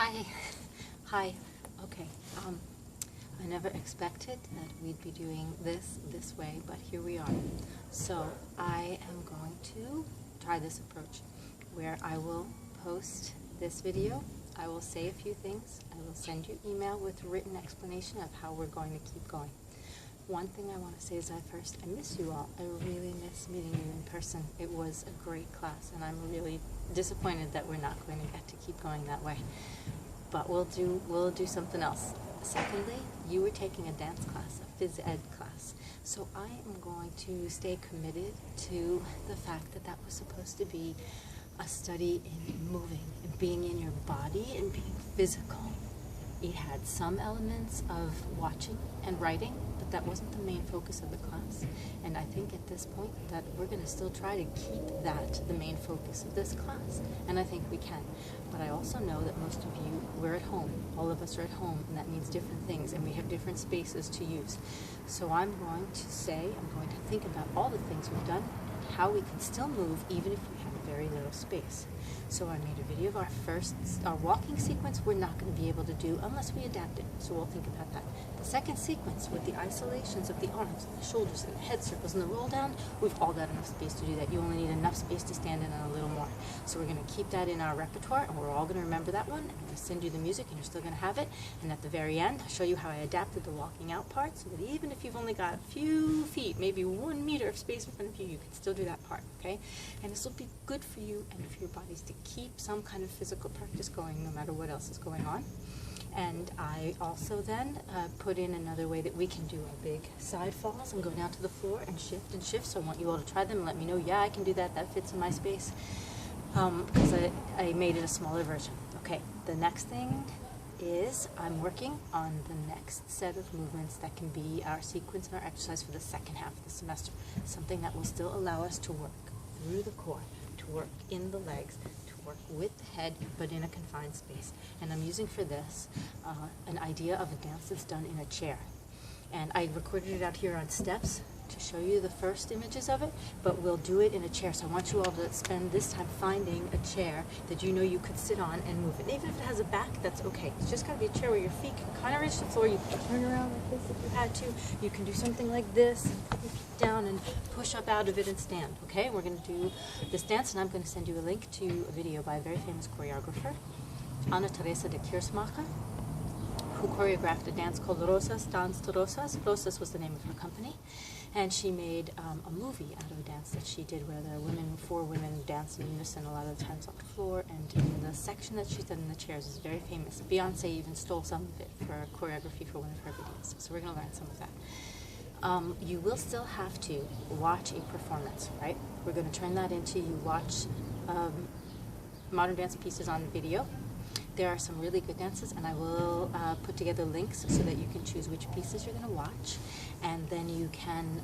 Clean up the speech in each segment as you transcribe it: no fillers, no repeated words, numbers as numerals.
Hi. Hi. Okay. I never expected that we'd be doing this way, but here we are. So I am going to try this approach where I will post this video. I will say a few things. I will send you email with written explanation of how we're going to keep going. One thing I want to say is I miss you all. I really miss meeting you in person. It was a great class, and I'm really disappointed that we're not going to get to keep going that way. But we'll do something else. Secondly, you were taking a dance class, a phys ed class. So I am going to stay committed to the fact that that was supposed to be a study in moving and being in your body and being physical. It had some elements of watching and writing, but that wasn't the main focus of the class. And I think at this point that we're going to still try to keep that the main focus of this class. And I think we can. But I also know that most of you, we're at home. All of us are at home, and that means different things, and we have different spaces to use. So I'm going to think about all the things we've done and how we can still move even if we have very little space. So I made a video of our walking sequence we're not going to be able to do unless we adapt it. So we'll think about that. The second sequence with the isolations of the arms and the shoulders and the head circles and the roll down, we've all got enough space to do that. You only need enough space to stand in and a little more. So we're going to keep that in our repertoire, and we're all going to remember that one. I'm going to send you the music, and you're still going to have it. And at the very end, I'll show you how I adapted the walking out part so that even if you've only got a few feet, maybe 1 meter of space in front of you, you can still do that part, okay? And this will be good for you and for your bodies to keep some kind of physical practice going no matter what else is going on. And I also then put in another way that we can do our big side falls and go down to the floor and shift. So I want you all to try them and let me know, yeah, I can do that. That fits in my space. Because I made it a smaller version. Okay, the next thing is I'm working on the next set of movements that can be our sequence and our exercise for the second half of the semester. Something that will still allow us to work through the core, to work in the legs, to work with the head, but in a confined space. And I'm using for this an idea of a dance that's done in a chair. And I recorded it out here on steps to show you the first images of it, but we'll do it in a chair. So I want you all to spend this time finding a chair that you know you could sit on and move it. Even if it has a back, that's okay. It's just got to be a chair where your feet can kind of reach the floor. You can turn around like this if you had to. You can do something like this and put your feet down and push up out of it and stand, okay? We're going to do this dance, and I'm going to send you a link to a video by a very famous choreographer, Ana Teresa de Kirchmacher, who choreographed a dance called Rosas, Dance to Rosas. Rosas was the name of her company. And she made a movie out of a dance that she did where there are 4 women dance in unison a lot of the times on the floor. And in the section that she's done in the chairs is very famous. Beyonce even stole some of it for choreography for one of her videos. So we're going to learn some of that. You will still have to watch a performance, right? We're going to turn that into you watch modern dance pieces on video. There are some really good dances, and I will put together links so that you can choose which pieces you're going to watch, and then you can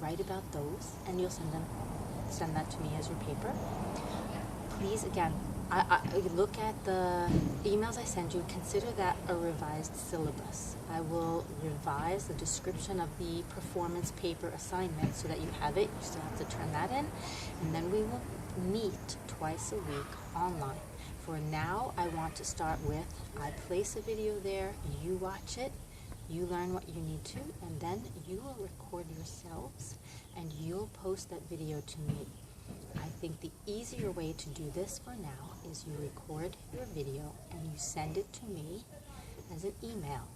write about those, and you'll send that to me as your paper. Please, again, I look at the emails I send you. Consider that a revised syllabus. I will revise the description of the performance paper assignment so that you have it. You still have to turn that in, and then we will meet twice a week online. For now, I want to start with, I place a video there, you watch it, you learn what you need to, and then you will record yourselves and you'll post that video to me. I think the easier way to do this for now is you record your video and you send it to me as an email.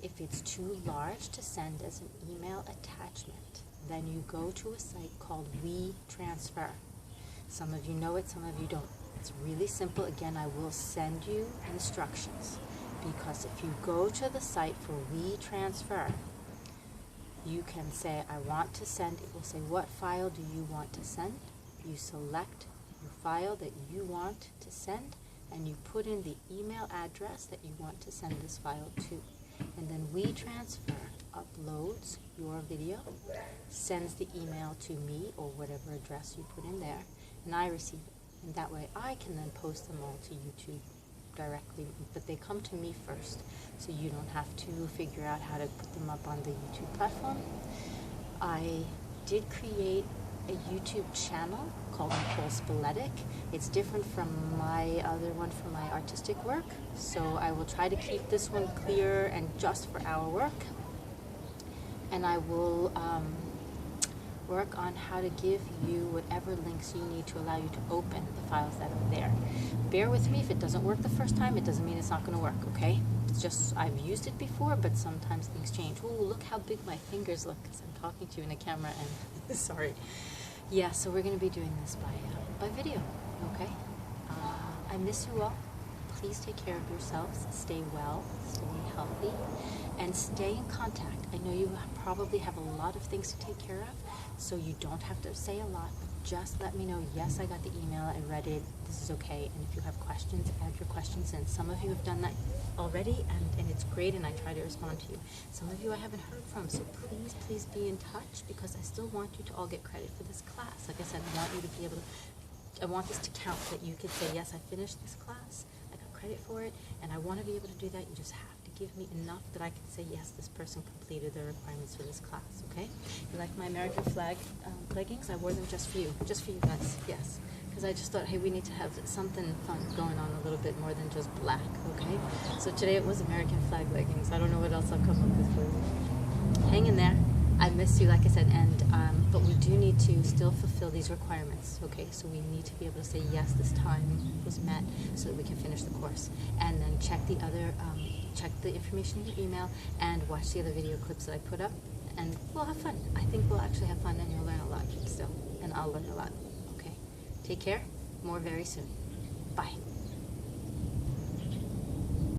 If it's too large to send as an email attachment, then you go to a site called WeTransfer. Some of you know it, some of you don't. It's really simple. Again, I will send you instructions, because if you go to the site for WeTransfer, you can say, I want to send. It will say, what file do you want to send? You select your file that you want to send, and you put in the email address that you want to send this file to. And then WeTransfer uploads your video, sends the email to me or whatever address you put in there, and I receive it. And that way I can then post them all to YouTube directly, but they come to me first, so you don't have to figure out how to put them up on the YouTube platform. I did create a YouTube channel called Nicole Spiletic. It's different from my other one for my artistic work, so I will try to keep this one clear and just for our work. And I will work on how to give you whatever links you need to allow you to open the files that are there. Bear with me, if it doesn't work the first time, it doesn't mean it's not going to work, okay? It's just, I've used it before, but sometimes things change. Ooh, look how big my fingers look, because I'm talking to you in a camera, and sorry. Yeah, so we're going to be doing this by video, okay? I miss you all. Please take care of yourselves, stay well, stay healthy, and stay in contact. I know you probably have a lot of things to take care of, so you don't have to say a lot, but just let me know, yes, I got the email, I read it, this is okay, and if you have questions, add your questions in. Some of you have done that already, and it's great, and I try to respond to you. Some of you I haven't heard from, so please be in touch, because I still want you to all get credit for this class. Like I said, I want you to be able to, I want this to count, that you could say, yes, I finished this class, I got credit for it, and I want to be able to do that. You just have to give me enough that I can say, yes, this person completed the requirements for this class, okay? You like my American flag leggings? I wore them just for you guys, yes. Because I just thought, hey, we need to have something fun going on a little bit more than just black, okay? So today it was American flag leggings. I don't know what else I'll come up with for you. Hang in there. I miss you, like I said, and but we do need to still fulfill these requirements, okay? So we need to be able to say, yes, this time was met, so that we can finish the course. And then check the other, check the information in your email, and watch the other video clips that I put up, and we'll have fun. I think we'll actually have fun, and you'll learn a lot still, and I'll learn a lot, okay? Take care. More very soon. Bye.